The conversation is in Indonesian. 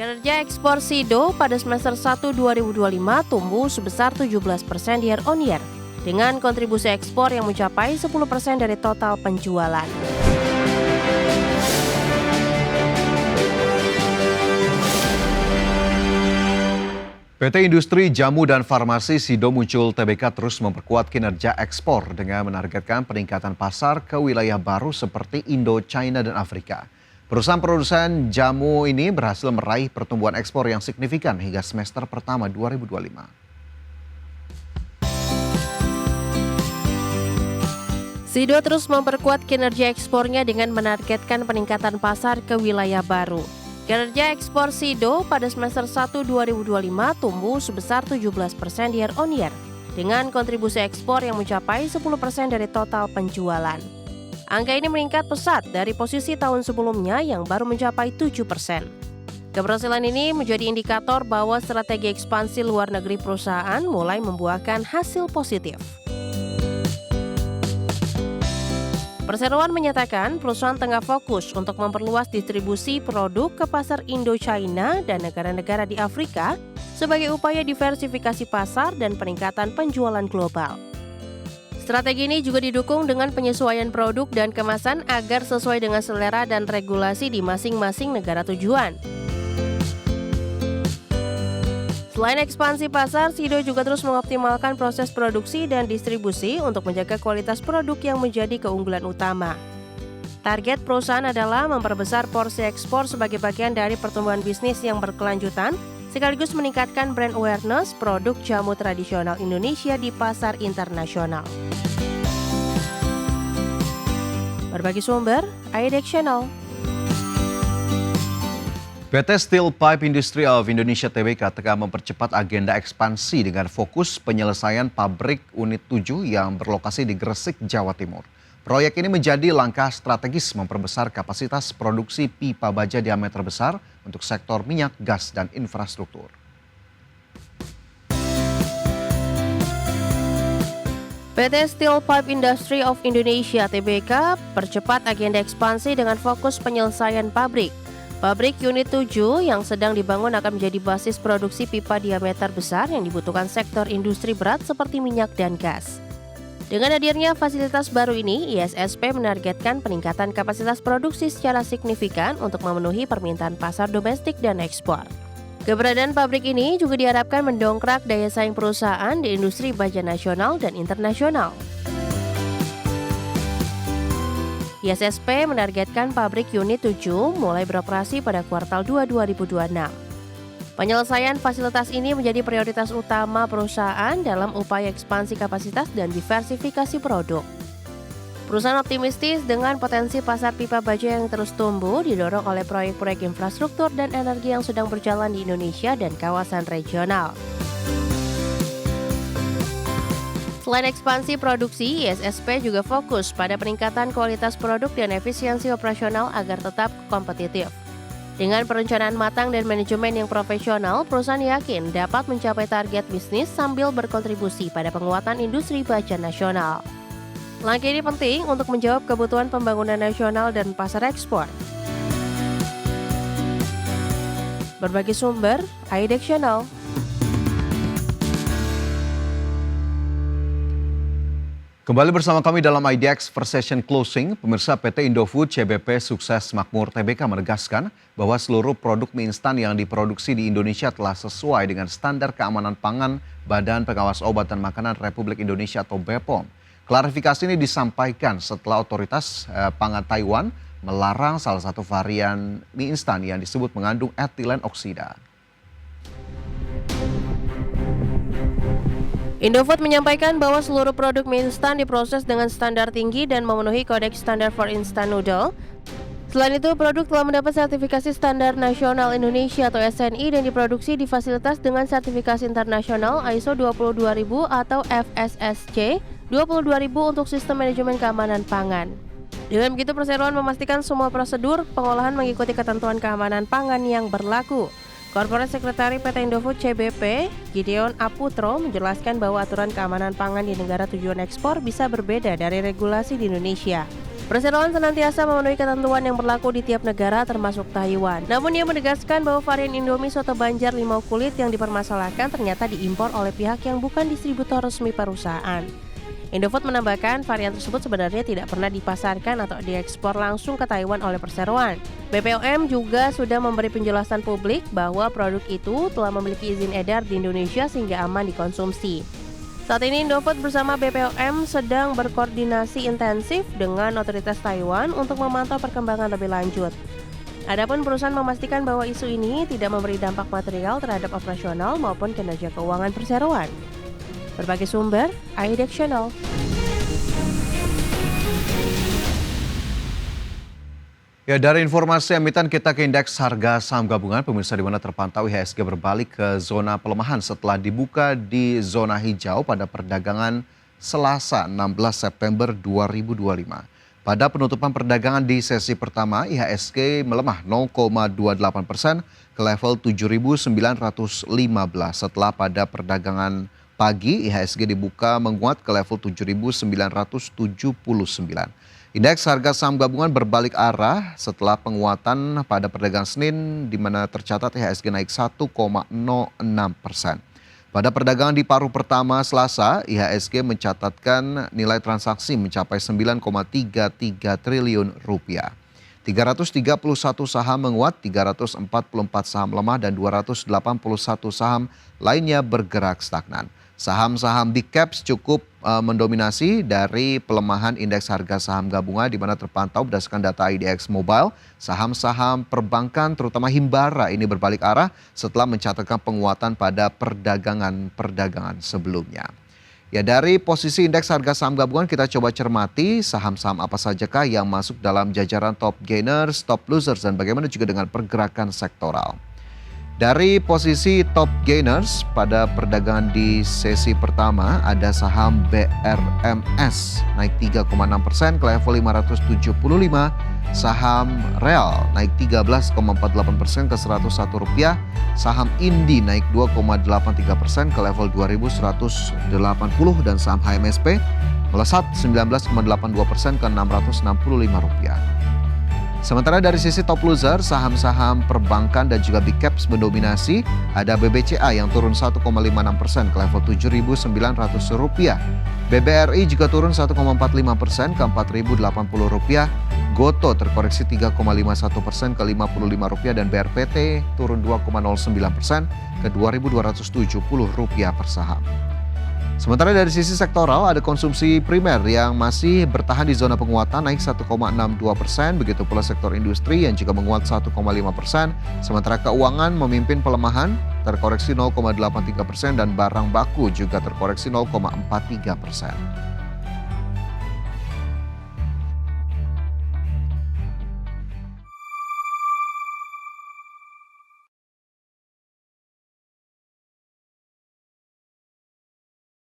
Kinerja ekspor SIDO pada semester 1 2025 tumbuh sebesar 17% year on year, dengan kontribusi ekspor yang mencapai 10% dari total penjualan. PT Industri Jamu dan Farmasi SIDO Muncul Tbk terus memperkuat kinerja ekspor dengan menargetkan peningkatan pasar ke wilayah baru seperti Indo, China, dan Afrika. Perusahaan produsen jamu ini berhasil meraih pertumbuhan ekspor yang signifikan hingga semester pertama 2025. SIDO terus memperkuat kinerja ekspornya dengan menargetkan peningkatan pasar ke wilayah baru. Kinerja ekspor SIDO pada semester 1 2025 tumbuh sebesar 17% year on year, dengan kontribusi ekspor yang mencapai 10% dari total penjualan. Angka ini meningkat pesat dari posisi tahun sebelumnya yang baru mencapai 7%. Keberhasilan ini menjadi indikator bahwa strategi ekspansi luar negeri perusahaan mulai membuahkan hasil positif. Perseroan menyatakan perusahaan tengah fokus untuk memperluas distribusi produk ke pasar Indo-China dan negara-negara di Afrika sebagai upaya diversifikasi pasar dan peningkatan penjualan global. Strategi ini juga didukung dengan penyesuaian produk dan kemasan agar sesuai dengan selera dan regulasi di masing-masing negara tujuan. Selain ekspansi pasar, SIDO juga terus mengoptimalkan proses produksi dan distribusi untuk menjaga kualitas produk yang menjadi keunggulan utama. Target perusahaan adalah memperbesar porsi ekspor sebagai bagian dari pertumbuhan bisnis yang berkelanjutan, sekaligus meningkatkan brand awareness produk jamu tradisional Indonesia di pasar internasional. Berbagi sumber, IDEX Channel. PT Steel Pipe Industry of Indonesia Tbk tengah mempercepat agenda ekspansi dengan fokus penyelesaian pabrik unit 7 yang berlokasi di Gresik, Jawa Timur. Proyek ini menjadi langkah strategis memperbesar kapasitas produksi pipa baja diameter besar untuk sektor minyak, gas, dan infrastruktur. PT Steel Pipe Industry of Indonesia Tbk percepat agenda ekspansi dengan fokus penyelesaian pabrik. Pabrik unit 7 yang sedang dibangun akan menjadi basis produksi pipa diameter besar yang dibutuhkan sektor industri berat seperti minyak dan gas. Dengan hadirnya fasilitas baru ini, ISSP menargetkan peningkatan kapasitas produksi secara signifikan untuk memenuhi permintaan pasar domestik dan ekspor. Keberadaan pabrik ini juga diharapkan mendongkrak daya saing perusahaan di industri baja nasional dan internasional. ISSP menargetkan pabrik unit 7 mulai beroperasi pada kuartal 2 2026. Penyelesaian fasilitas ini menjadi prioritas utama perusahaan dalam upaya ekspansi kapasitas dan diversifikasi produk. Perusahaan optimistis dengan potensi pasar pipa baja yang terus tumbuh didorong oleh proyek-proyek infrastruktur dan energi yang sedang berjalan di Indonesia dan kawasan regional. Selain ekspansi produksi, ISSP juga fokus pada peningkatan kualitas produk dan efisiensi operasional agar tetap kompetitif. Dengan perencanaan matang dan manajemen yang profesional, perusahaan yakin dapat mencapai target bisnis sambil berkontribusi pada penguatan industri baja nasional. Langkah ini penting untuk menjawab kebutuhan pembangunan nasional dan pasar ekspor. Berbagi sumber, IDEX Channel. Kembali bersama kami dalam IDX First Session Closing, pemirsa PT Indofood CBP Sukses Makmur Tbk menegaskan bahwa seluruh produk mie instan yang diproduksi di Indonesia telah sesuai dengan standar keamanan pangan Badan Pengawas Obat dan Makanan Republik Indonesia atau BPOM. Klarifikasi ini disampaikan setelah otoritas pangan Taiwan melarang salah satu varian mie instan yang disebut mengandung etilen oksida. Indofood menyampaikan bahwa seluruh produk mie instan diproses dengan standar tinggi dan memenuhi Kodeks Standar for Instant Noodle. Selain itu, produk telah mendapat sertifikasi Standar Nasional Indonesia atau SNI dan diproduksi di fasilitas dengan sertifikasi internasional ISO 22000 atau FSSC 22000 untuk sistem manajemen keamanan pangan. Dengan begitu, perseroan memastikan semua prosedur pengolahan mengikuti ketentuan keamanan pangan yang berlaku. Korporat Sekretari PT Indofood CBP, Gideon Aputro, menjelaskan bahwa aturan keamanan pangan di negara tujuan ekspor bisa berbeda dari regulasi di Indonesia. Perseroan senantiasa memenuhi ketentuan yang berlaku di tiap negara termasuk Taiwan. Namun ia menegaskan bahwa varian Indomie soto Banjar limau kulit yang dipermasalahkan ternyata diimpor oleh pihak yang bukan distributor resmi perusahaan. Indofood menambahkan varian tersebut sebenarnya tidak pernah dipasarkan atau diekspor langsung ke Taiwan oleh Perseroan. BPOM juga sudah memberi penjelasan publik bahwa produk itu telah memiliki izin edar di Indonesia sehingga aman dikonsumsi. Saat ini Indofood bersama BPOM sedang berkoordinasi intensif dengan otoritas Taiwan untuk memantau perkembangan lebih lanjut. Adapun perusahaan memastikan bahwa isu ini tidak memberi dampak material terhadap operasional maupun kinerja keuangan Perseroan. Berbagai sumber, IDX Channel. Ya, dari informasi emiten kita ke indeks harga saham gabungan, pemirsa, di mana terpantau IHSG berbalik ke zona pelemahan setelah dibuka di zona hijau pada perdagangan Selasa 16 September 2025. Pada penutupan perdagangan di sesi pertama, IHSG melemah 0,28% ke level 7.915 setelah pada perdagangan pagi IHSG dibuka menguat ke level 7.979. Indeks harga saham gabungan berbalik arah setelah penguatan pada perdagangan Senin di mana tercatat IHSG naik 1,06%. Pada perdagangan di paruh pertama Selasa, IHSG mencatatkan nilai transaksi mencapai 9,33 triliun rupiah. 331 saham menguat, 344 saham lemah dan 281 saham lainnya bergerak stagnan. Saham-saham big caps cukup mendominasi dari pelemahan indeks harga saham gabungan di mana terpantau berdasarkan data IDX Mobile. Saham-saham perbankan terutama Himbara ini berbalik arah setelah mencatatkan penguatan pada perdagangan sebelumnya. Ya, dari posisi indeks harga saham gabungan kita coba cermati saham-saham apa sajakah yang masuk dalam jajaran top gainers, top losers dan bagaimana juga dengan pergerakan sektoral. Dari posisi top gainers pada perdagangan di sesi pertama ada saham BRMS naik 3,6% ke level 575, saham Real naik 13,48% ke Rp101, saham Indi naik 2,83% ke level 2180 dan saham HMSP melesat 19,82% ke Rp665. Sementara dari sisi top loser, saham-saham perbankan dan juga big caps mendominasi. Ada BBCA yang turun 1,56% ke level Rp7.900. BBRI juga turun 1,45% ke Rp4.080. Goto terkoreksi 3,51% ke Rp55 dan BRPT turun 2,09% ke Rp2.270 per saham. Sementara dari sisi sektoral ada konsumsi primer yang masih bertahan di zona penguatan naik 1,62%, begitu pula sektor industri yang juga menguat 1,5%, sementara keuangan memimpin pelemahan terkoreksi 0,83% dan barang baku juga terkoreksi 0,43%.